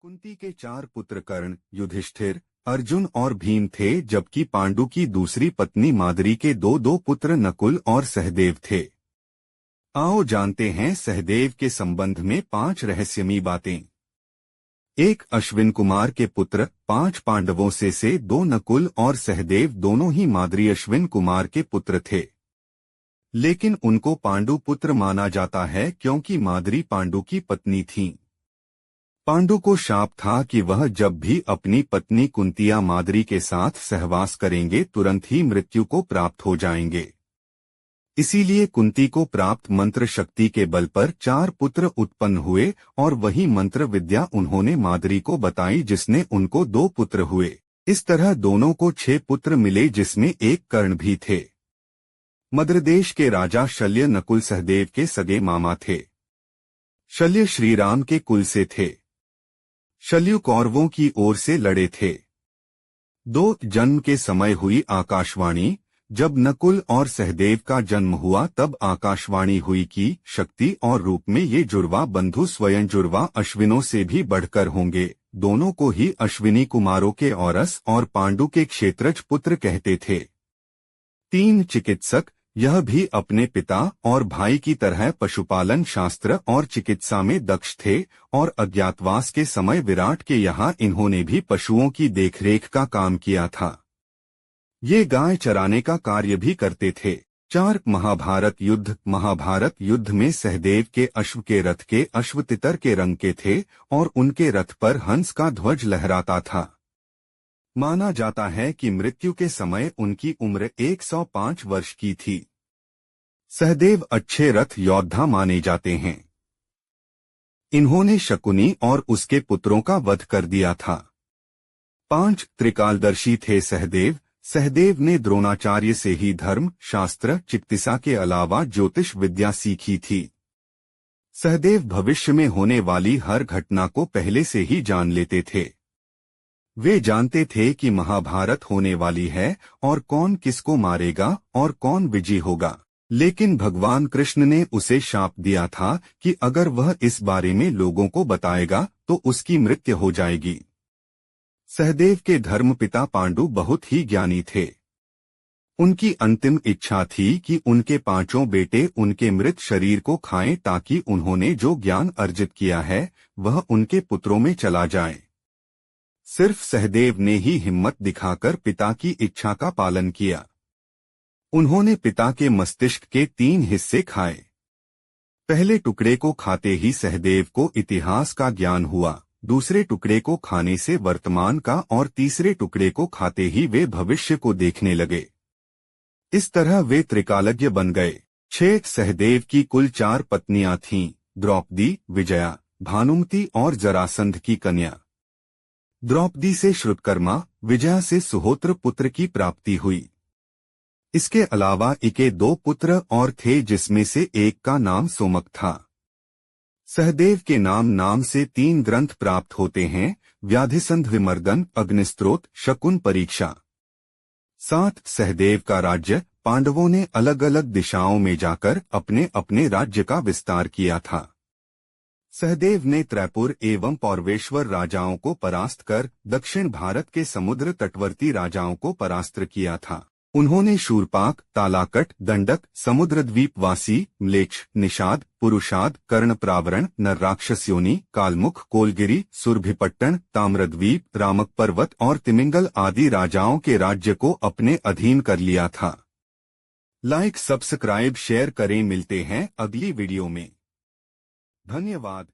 कुंती के 4 पुत्र कर्ण, युधिष्ठिर, अर्जुन और भीम थे, जबकि पांडु की दूसरी पत्नी माद्री के दो पुत्र नकुल और सहदेव थे। आओ जानते हैं सहदेव के संबंध में 5 रहस्यमयी बातें। 1 अश्विन कुमार के पुत्र, 5 पांडवों से 2 नकुल और सहदेव दोनों ही माद्री अश्विन कुमार के पुत्र थे, लेकिन उनको पांडु पुत्र माना जाता है क्योंकि माद्री पांडु की पत्नी थीं। पांडु को शाप था कि वह जब भी अपनी पत्नी कुंतिया माद्री के साथ सहवास करेंगे तुरंत ही मृत्यु को प्राप्त हो जाएंगे। इसीलिए कुंती को प्राप्त मंत्र शक्ति के बल पर 4 पुत्र उत्पन्न हुए और वही मंत्र विद्या उन्होंने माद्री को बताई, जिसने उनको 2 पुत्र हुए। इस तरह दोनों को 6 पुत्र मिले, जिसमें 1 कर्ण भी थे। मद्रदेश के राजा शल्य नकुल सहदेव के सगे मामा थे। शल्य श्रीराम के कुल से थे। शल्य कौरवों की ओर से लड़े थे। 2 जन्म के समय हुई आकाशवाणी। जब नकुल और सहदेव का जन्म हुआ तब आकाशवाणी हुई कि शक्ति और रूप में ये जुड़वा बंधु स्वयं जुड़वा अश्विनों से भी बढ़कर होंगे। दोनों को ही अश्विनी कुमारों के औरस और पांडु के क्षेत्रज पुत्र कहते थे। 3 चिकित्सक, यह भी अपने पिता और भाई की तरह पशुपालन शास्त्र और चिकित्सा में दक्ष थे और अज्ञातवास के समय विराट के यहाँ इन्होंने भी पशुओं की देखरेख का काम किया था। ये गाय चराने का कार्य भी करते थे। 4 महाभारत युद्ध में सहदेव के अश्व के रथ के अश्व तितर के रंग के थे और उनके रथ पर हंस का ध्वज लहराता था। माना जाता है कि मृत्यु के समय उनकी उम्र 105 वर्ष की थी। सहदेव अच्छे रथ योद्धा माने जाते हैं। इन्होंने शकुनी और उसके पुत्रों का वध कर दिया था। 5 त्रिकालदर्शी थे सहदेव। सहदेव ने द्रोणाचार्य से ही धर्म, शास्त्र, चिकित्सा के अलावा ज्योतिष विद्या सीखी थी। सहदेव भविष्य में होने वाली हर घटना को पहले से ही जान लेते थे। वे जानते थे कि महाभारत होने वाली है और कौन किसको मारेगा और कौन विजयी होगा, लेकिन भगवान कृष्ण ने उसे शाप दिया था कि अगर वह इस बारे में लोगों को बताएगा तो उसकी मृत्यु हो जाएगी। सहदेव के धर्मपिता पांडु बहुत ही ज्ञानी थे। उनकी अंतिम इच्छा थी कि उनके 5 बेटे उनके मृत शरीर को खाएं ताकि उन्होंने जो ज्ञान अर्जित किया है वह उनके पुत्रों में चला जाए। सिर्फ सहदेव ने ही हिम्मत दिखाकर पिता की इच्छा का पालन किया। उन्होंने पिता के मस्तिष्क के 3 हिस्से खाए। पहले टुकड़े को खाते ही सहदेव को इतिहास का ज्ञान हुआ, दूसरे टुकड़े को खाने से वर्तमान का और तीसरे टुकड़े को खाते ही वे भविष्य को देखने लगे। इस तरह वे त्रिकालज्ञ बन गए। 6 सहदेव की कुल 4 पत्नियां थीं, द्रौपदी, विजया, भानुमति और जरासंध की कन्या। द्रौपदी से श्रुतकर्मा, विजया से सुहोत्र पुत्र की प्राप्ति हुई। इसके अलावा इके 2 पुत्र और थे, जिसमें से एक का नाम सोमक था। सहदेव के नाम से 3 ग्रंथ प्राप्त होते हैं, व्याधिसंध विमर्दन, अग्निस्त्रोत, शकुन परीक्षा। 7 सहदेव का राज्य। पांडवों ने अलग अलग दिशाओं में जाकर अपने अपने राज्य का विस्तार किया था। सहदेव ने त्रैपुर एवं पौरवेश्वर राजाओं को परास्त कर दक्षिण भारत के समुद्र तटवर्ती राजाओं को परास्त किया था। उन्होंने शूरपाक, तालाकट, दंडक, समुद्रद्वीपवासी, म्लेच्छ, निषाद, पुरुषाद, कर्णप्रावरण, नरराक्षसयोनि, कालमुख, कोलगिरी, सुरभिपट्टन, ताम्रद्वीप, रामक पर्वत और तिमिंगल आदि राजाओं के राज्य को अपने अधीन कर लिया था। लाइक, सब्सक्राइब, शेयर करें। मिलते हैं अगली वीडियो में। धन्यवाद।